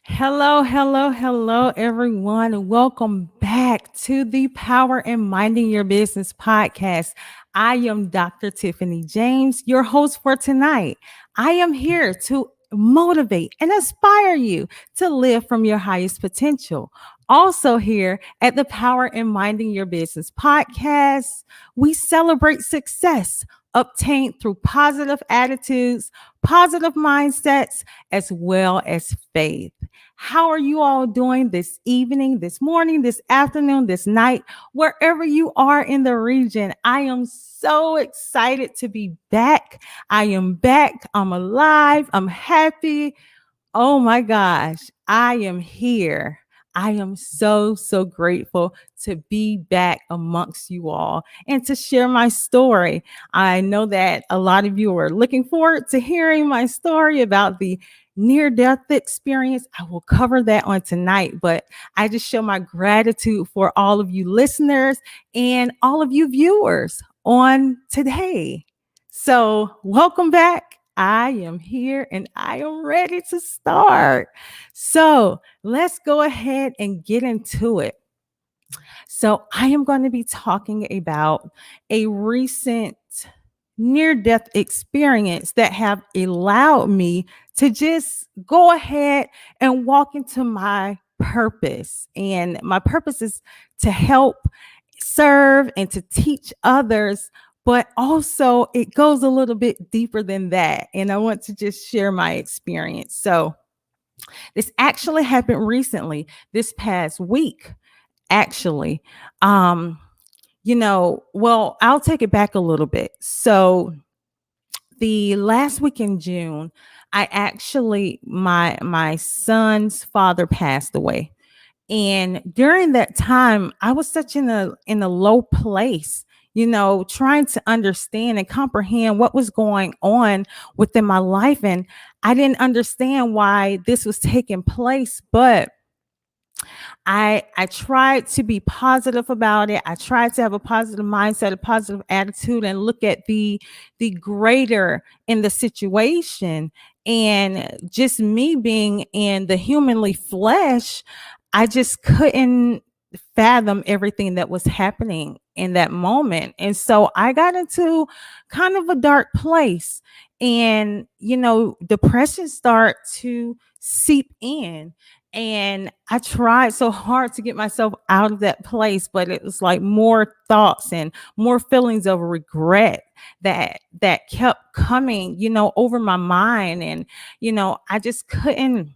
Hello, hello, hello, everyone. Welcome back to the Power in Minding Your Business podcast. I am Dr. Tiffany James, your host for tonight. I am here to motivate and inspire you to live from your highest potential. Also, here at the Power in Minding Your Business podcast, we celebrate success obtained through positive attitudes, positive mindsets, as well as faith. How are you all doing this evening, this morning, this afternoon, this night, wherever you are in the region? I am so excited to be back. I am back. I'm alive. I'm happy. Oh my gosh, I am here. I am so grateful to be back amongst you all and to share my story. I know that a lot of you are looking forward to hearing my story about the near death experience. I will cover that on tonight, but I just show my gratitude for all of you listeners and all of you viewers on today. So, welcome back. I am here and I am ready to start. So let's go ahead and get into it. So I am going to be talking about a recent near death experience that have allowed me to just go ahead and walk into my purpose. And my purpose is to help serve and to teach others, but also it goes a little bit deeper than that. And I want to just share my experience. So, this actually happened recently, this past week, actually. Um, well, I'll take it back a little bit. So, the last week in June, I actually my son's father passed away. And during that time, I was such in a low place, trying to understand and comprehend what was going on within my life. And I didn't understand why this was taking place, but I tried to be positive about it. I tried to have a positive mindset, a positive attitude, and look at the greater in the situation. And just me being in the humanly flesh, I just couldn't fathom everything that was happening in that moment. And so I got into kind of a dark place. And, depression started to seep in. And I tried so hard to get myself out of that place, but it was like more thoughts and more feelings of regret that kept coming, over my mind. And, I just couldn't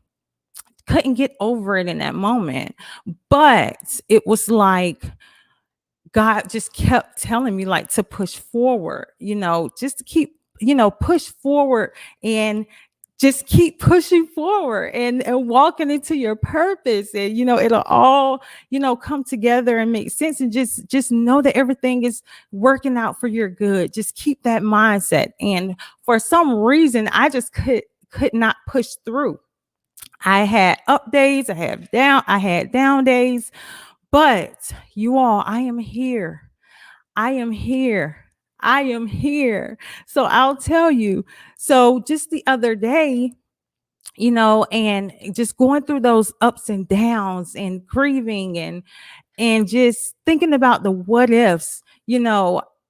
get over it in that moment. But it was like God just kept telling me like to push forward, just to keep, push forward and just keep pushing forward and walking into your purpose. And, it'll all, come together and make sense. And just know that everything is working out for your good. Just keep that mindset. And for some reason, I just could not push through. I had up days, I had down days, but you all, I am here. I am here. I am here. So I'll tell you. So just the other day, and just going through those ups and downs and grieving and just thinking about the what ifs,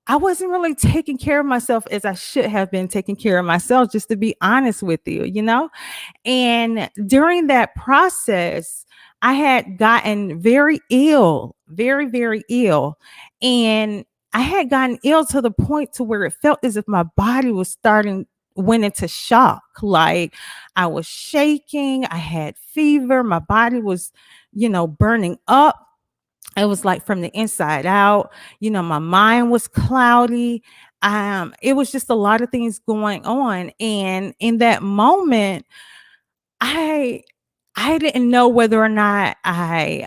I wasn't really taking care of myself as I should have been taking care of myself, just to be honest with you. And during that process, I had gotten very ill, very ill. And I had gotten ill to the point to where it felt as if my body was went into shock. Like I was shaking, I had fever, my body was, burning up. It was like from the inside out. My mind was cloudy. It was just a lot of things going on. And in that moment, I I didn't know whether or not I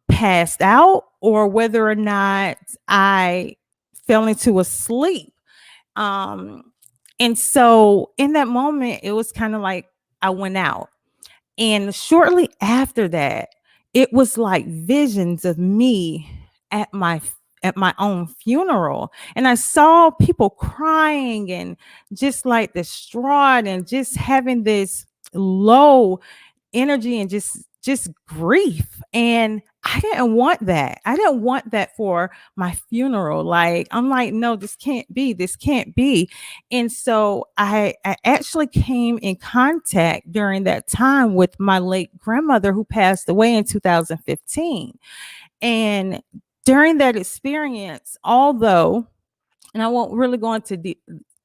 passed out or whether or not I fell into a sleep. Um, and so in that moment, it was kind of like I went out. And shortly after that, it was like visions of me at my own funeral. And I saw people crying and just like distraught and just having this low energy and just grief. And I didn't want that. I didn't want that for my funeral. Like, I'm like, no, this can't be. This can't be. And so I actually came in contact during that time with my late grandmother who passed away in 2015. And during that experience, although, and I won't really go into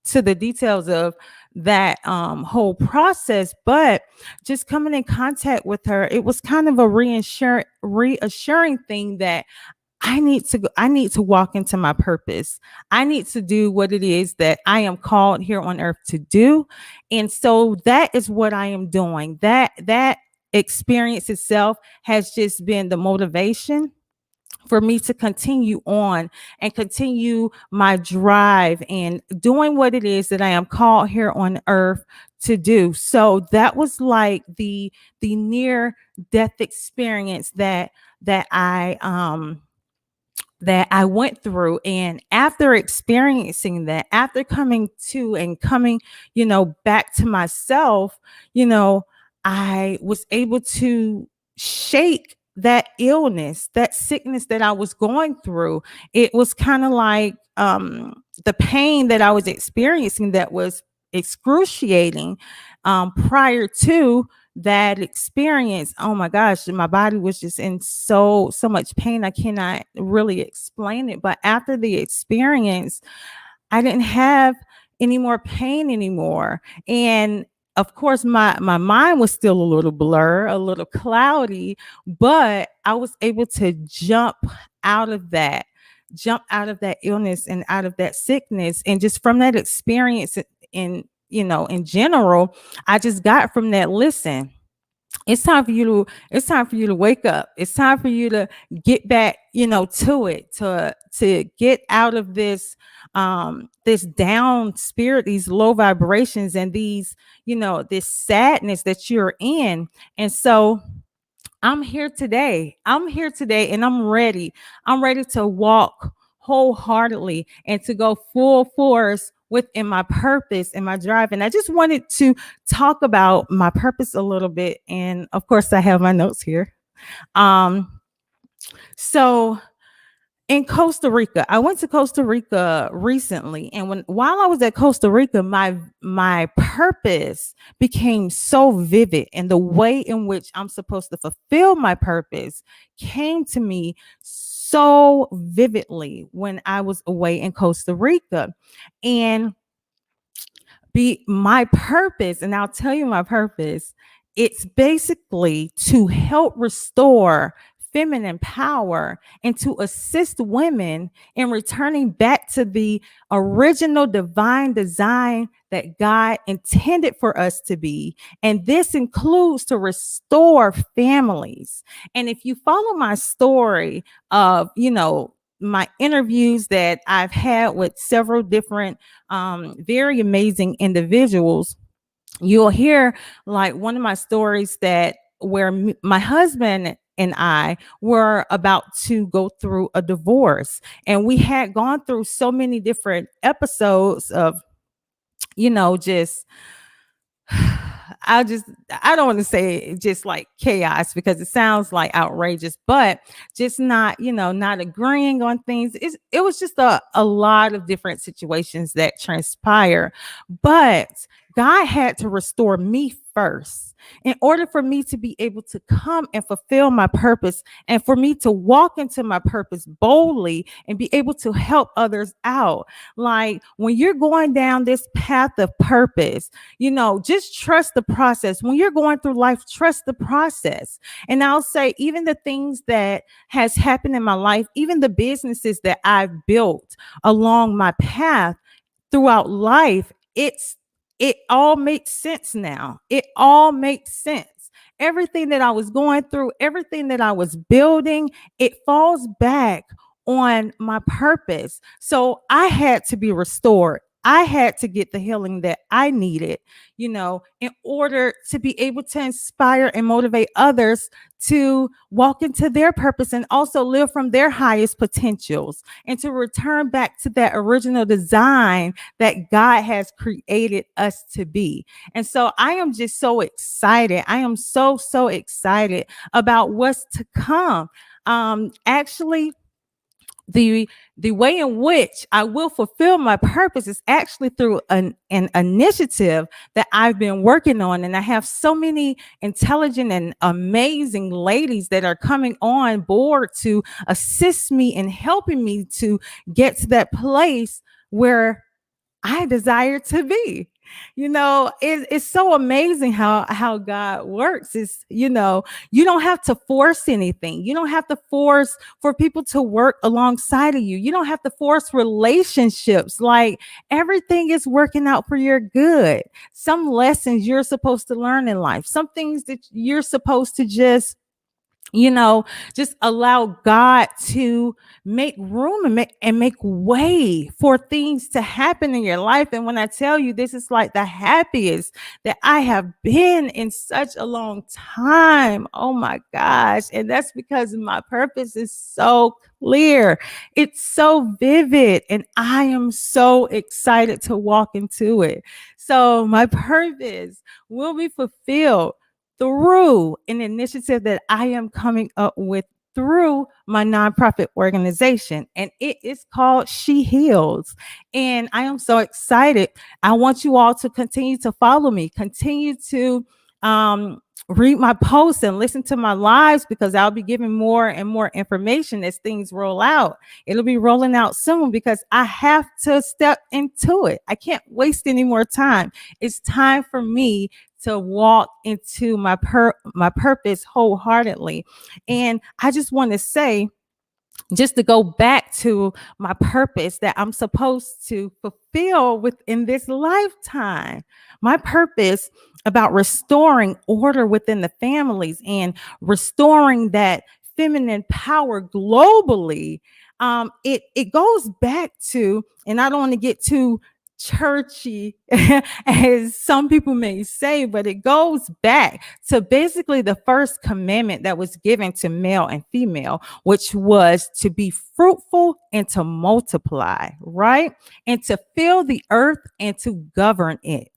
to the details of that whole process, but just coming in contact with her, it was kind of a reassuring thing that I need to walk into my purpose. I need to do what it is that I am called here on earth to do. And so that is what I am doing. That experience itself has just been the motivation for me to continue on and continue my drive and doing what it is that I am called here on earth to do. So that was like the near death experience that I went through. And after experiencing that, after coming to and coming, back to myself, I was able to shake that illness, that sickness that I was going through. It was kind of like the pain that I was experiencing that was excruciating prior to that experience. Oh my gosh, my body was just in so much pain. I cannot really explain it. But after the experience, I didn't have any more pain anymore. And of course, my mind was still a little blur, a little cloudy, but I was able to out of that, jump out of that illness and out of that sickness. And just from that experience in general, I just got from that, listen, it's time for you to wake up. It's time for you to get back, to it, to get out of this down spirit, these low vibrations, and these, this sadness that you're in. And so I'm here today. And I'm ready. I'm ready to walk wholeheartedly and to go full force within my purpose and my drive. And I just wanted to talk about my purpose a little bit. And of course, I have my notes here. So in Costa Rica, I went to Costa Rica recently, and while I was at Costa Rica, my purpose became so vivid, and the way in which I'm supposed to fulfill my purpose came to me so vividly when I was away in Costa Rica. And be my purpose, and I'll tell you my purpose, it's basically to help restore feminine power and to assist women in returning back to the original divine design that God intended for us to be. And this includes to restore families. And if you follow my story of, my interviews that I've had with several different very amazing individuals, you'll hear like one of my stories that where my husband and I were about to go through a divorce, and we had gone through so many different episodes of, just I don't want to say just like chaos because it sounds like outrageous, but just not, not agreeing on things. It was just a lot of different situations that transpire. But God had to restore me first in order for me to be able to come and fulfill my purpose, and for me to walk into my purpose boldly and be able to help others out. Like when you're going down this path of purpose, just trust the process. When you're going through life, trust the process. And I'll say, even the things that has happened in my life, even the businesses that I've built along my path throughout life, it all makes sense now. It all makes sense. Everything that I was going through, everything that I was building, it falls back on my purpose. So I had to be restored I had to get the healing that I needed, in order to be able to inspire and motivate others to walk into their purpose and also live from their highest potentials and to return back to that original design that God has created us to be. And so I am just so excited. I am so, so excited about what's to come. Actually, the way in which I will fulfill my purpose is actually through an initiative that I've been working on. And I have so many intelligent and amazing ladies that are coming on board to assist me in helping me to get to that place where I desire to be. It's so amazing how God works. You don't have to force anything. You don't have to force for people to work alongside of you. You don't have to force relationships. Like, everything is working out for your good. Some lessons you're supposed to learn in life, some things that you're supposed to you know, just allow God to make room and make way for things to happen in your life. And when I tell you, this is like the happiest that I have been in such a long time. Oh my gosh. And that's because my purpose is so clear. It's so vivid. And I am so excited to walk into it. So my purpose will be fulfilled through an initiative that I am coming up with through my nonprofit organization, and it is called She Heals. And I am so excited. I want you all to continue to follow me, continue to read my posts and listen to my lives, because I'll be giving more and more information as things roll out. It'll be rolling out soon because I have to step into it. I can't waste any more time. It's time for me to walk into my purpose wholeheartedly. And I just want to say, just to go back to my purpose that I'm supposed to fulfill within this lifetime. My purpose about restoring order within the families and restoring that feminine power globally. It goes back to, and I don't want to get too churchy as some people may say, but it goes back to basically the first commandment that was given to male and female, which was to be fruitful and to multiply, right? And to fill the earth and to govern it.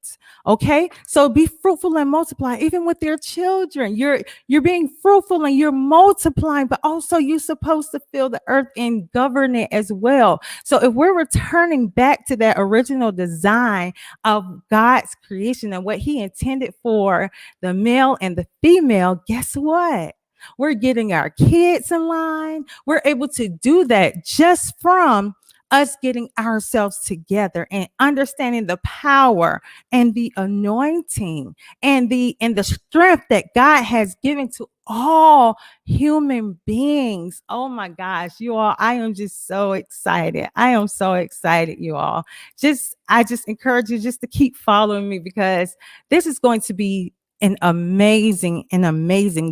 Okay, so be fruitful and multiply, even with your children. You're being fruitful and you're multiplying, but also you're supposed to fill the earth and govern it as well. So if we're returning back to that original design of God's creation and what He intended for the male and the female, guess what? We're getting our kids in line. We're able to do that just from us getting ourselves together and understanding the power and the anointing and the strength that God has given to all human beings. Oh my gosh, you all, I am just so excited. I am so excited, you all. I just encourage you just to keep following me, because this is going to be an amazing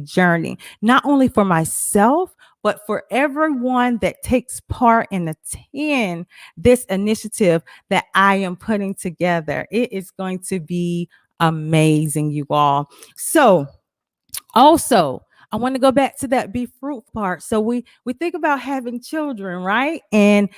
journey, not only for myself, but for everyone that takes part and attend this initiative that I am putting together. It is going to be amazing, you all. So also, I want to go back to that be fruitful part. So we think about having children, right? And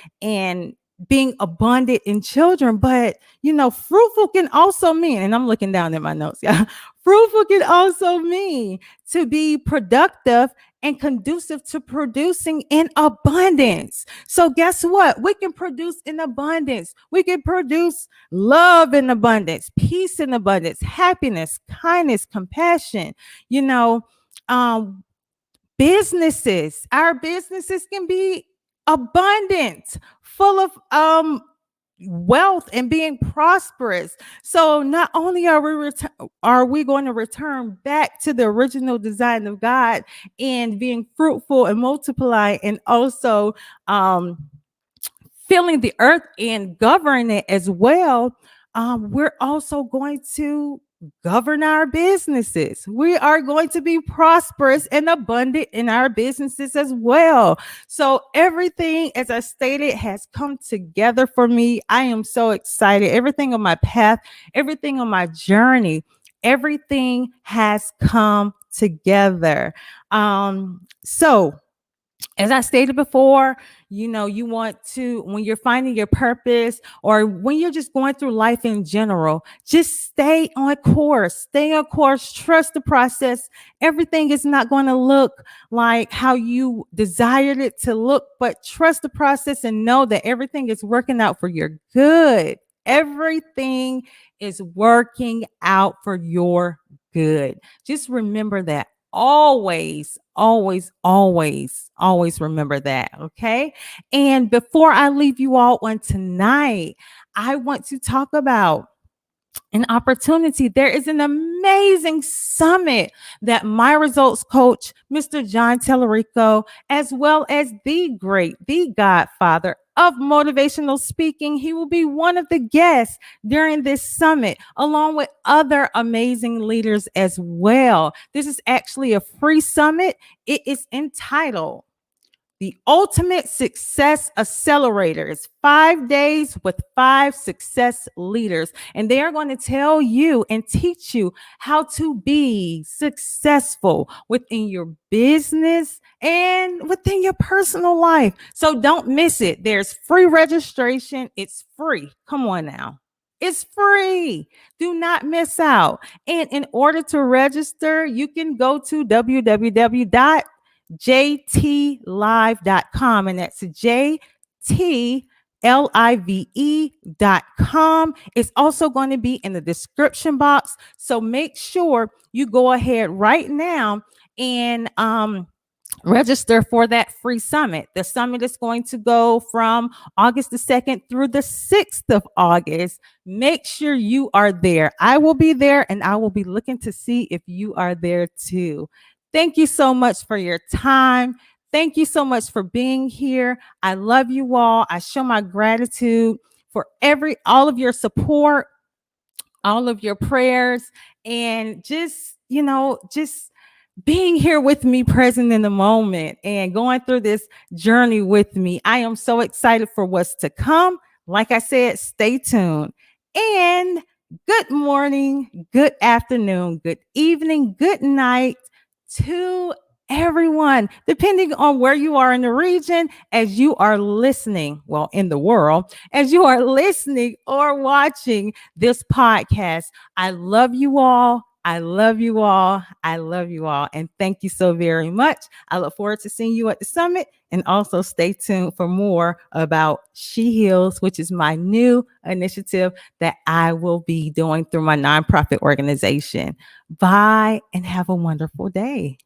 being abundant in children, but fruitful can also mean, and I'm looking down at my notes, yeah. Fruitful can also mean to be productive and conducive to producing in abundance. So guess what? We can produce in abundance. We can produce love in abundance, peace in abundance, happiness, kindness, compassion. You know, our businesses can be abundant, full of wealth and being prosperous. So not only are we going to return back to the original design of God and being fruitful and multiply, and also filling the earth and governing it as well, we're also going to govern our businesses. We are going to be prosperous and abundant in our businesses as well. So, everything, as I stated, has come together for me. I am so excited. Everything on my path, everything on my journey, everything has come together. So, as I stated before, you want to, when you're finding your purpose or when you're just going through life in general, just stay on course, trust the process. Everything is not going to look like how you desired it to look, but trust the process and know that everything is working out for your good. Everything is working out for your good. Just remember that. Always, always, always, always remember that. Okay. And before I leave you all on tonight, I want to talk about an opportunity. There is an amazing summit that my results coach, Mr. Jon Talarico, as well as the godfather of motivational speaking, he will be one of the guests during this summit, along with other amazing leaders as well. This is actually a free summit. It is entitled the Ultimate Success Accelerator. It's 5 days with 5 success leaders. And they are going to tell you and teach you how to be successful within your business and within your personal life. So don't miss it. There's free registration. It's free. Come on now. It's free. Do not miss out. And in order to register, you can go to www.jtlive.com, and that's JTLIVE.com. It's also going to be in the description box. So make sure you go ahead right now and register for that free summit. The summit is going to go from August the 2nd through the 6th of August. Make sure you are there. I will be there, and I will be looking to see if you are there too. Thank you so much for your time. Thank you so much for being here. I love you all. I show my gratitude for all of your support, all of your prayers, and just being here with me, present in the moment, and going through this journey with me. I am so excited for what's to come. Like I said, stay tuned. And good morning, good afternoon, good evening, good night to everyone, depending on where you are in the region, as you are listening, well, in the world, as you are listening or watching this podcast. I love you all. I love you all. I love you all. And thank you so very much. I look forward to seeing you at the summit, and also stay tuned for more about She Heals, which is my new initiative that I will be doing through my nonprofit organization. Bye and have a wonderful day.